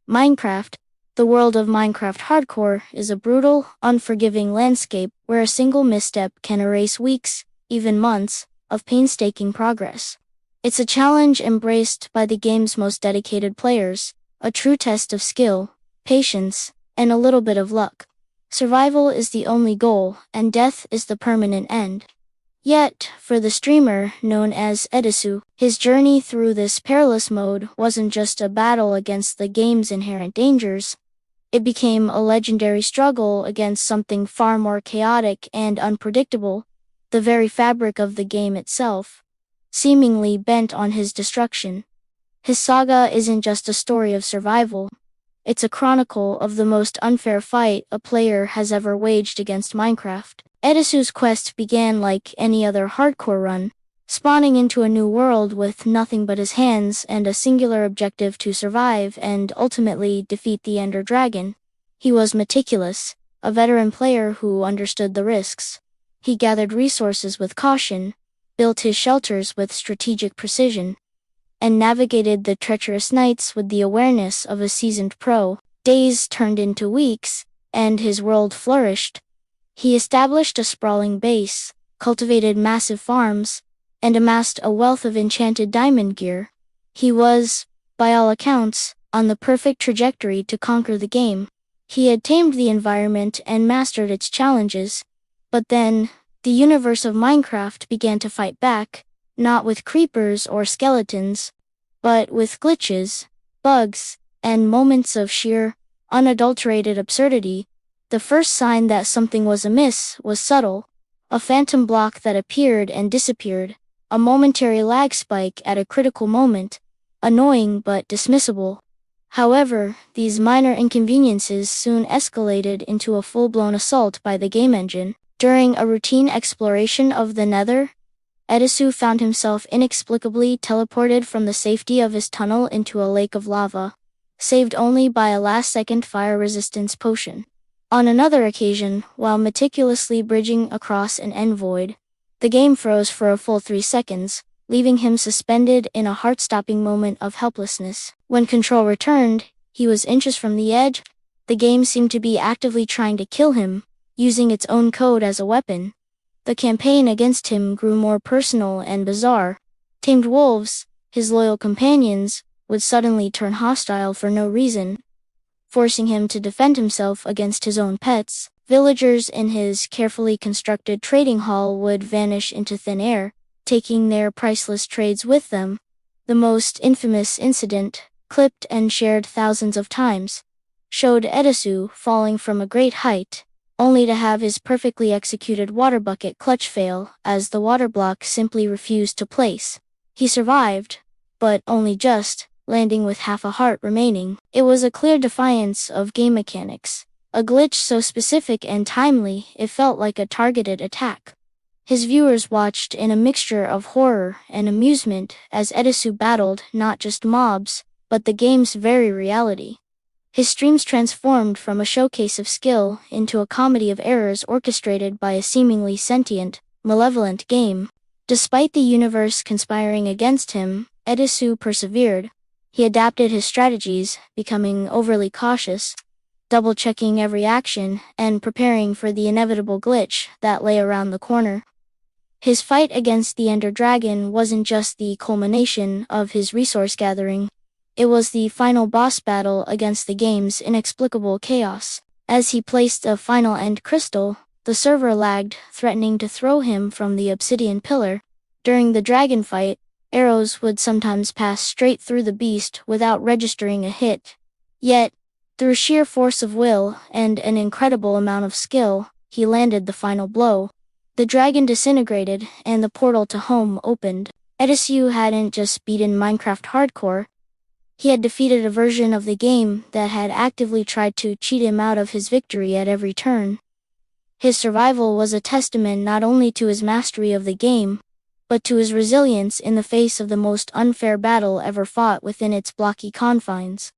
Minecraft. The world of Minecraft Hardcore is a brutal, unforgiving landscape where a single misstep can erase weeks, even months, of painstaking progress. It's a challenge embraced by the game's most dedicated players, a true test of skill, patience, and a little bit of luck. Survival is the only goal, and death is the permanent end. Yet, for the streamer known as Edasu, his journey through this perilous mode wasn't just a battle against the game's inherent dangers. It became a legendary struggle against something far more chaotic and unpredictable, the very fabric of the game itself, seemingly bent on his destruction. His saga isn't just a story of survival. It's a chronicle of the most unfair fight a player has ever waged against Minecraft. Edasu's quest began like any other hardcore run, spawning into a new world with nothing but his hands and a singular objective to survive and ultimately defeat the Ender Dragon. He was meticulous, a veteran player who understood the risks. He gathered resources with caution, built his shelters with strategic precision, and navigated the treacherous nights with the awareness of a seasoned pro. Days turned into weeks, and his world flourished. He established a sprawling base, cultivated massive farms, and amassed a wealth of enchanted diamond gear. He was, by all accounts, on the perfect trajectory to conquer the game. He had tamed the environment and mastered its challenges. But then, the universe of Minecraft began to fight back, not with creepers or skeletons, but with glitches, bugs, and moments of sheer, unadulterated absurdity. The first sign that something was amiss was subtle, a phantom block that appeared and disappeared, a momentary lag spike at a critical moment, annoying but dismissible. However, these minor inconveniences soon escalated into a full-blown assault by the game engine. During a routine exploration of the Nether, Edasu found himself inexplicably teleported from the safety of his tunnel into a lake of lava, saved only by a last-second fire resistance potion. On another occasion, while meticulously bridging across an end void, the game froze for a full 3 seconds, leaving him suspended in a heart-stopping moment of helplessness. When control returned, he was inches from the edge. The game seemed to be actively trying to kill him, using its own code as a weapon. The campaign against him grew more personal and bizarre. Tamed wolves, his loyal companions, would suddenly turn hostile for no reason, forcing him to defend himself against his own pets. Villagers in his carefully constructed trading hall would vanish into thin air, taking their priceless trades with them. The most infamous incident, clipped and shared thousands of times, showed Edasu falling from a great height, only to have his perfectly executed water bucket clutch fail as the water block simply refused to place. He survived, but only just, landing with half a heart remaining. It was a clear defiance of game mechanics, a glitch so specific and timely it felt like a targeted attack. His viewers watched in a mixture of horror and amusement as Edasu battled not just mobs, but the game's very reality. His streams transformed from a showcase of skill into a comedy of errors orchestrated by a seemingly sentient, malevolent game. Despite the universe conspiring against him, Edasu persevered. He adapted his strategies, becoming overly cautious, double-checking every action, and preparing for the inevitable glitch that lay around the corner. His fight against the Ender Dragon wasn't just the culmination of his resource gathering. It was the final boss battle against the game's inexplicable chaos. As he placed a final end crystal, the server lagged, threatening to throw him from the obsidian pillar. During the dragon fight, arrows would sometimes pass straight through the beast without registering a hit. Yet, through sheer force of will and an incredible amount of skill, he landed the final blow. The dragon disintegrated, and the portal to home opened. Edasu hadn't just beaten Minecraft Hardcore. He had defeated a version of the game that had actively tried to cheat him out of his victory at every turn. His survival was a testament not only to his mastery of the game, but to his resilience in the face of the most unfair battle ever fought within its blocky confines.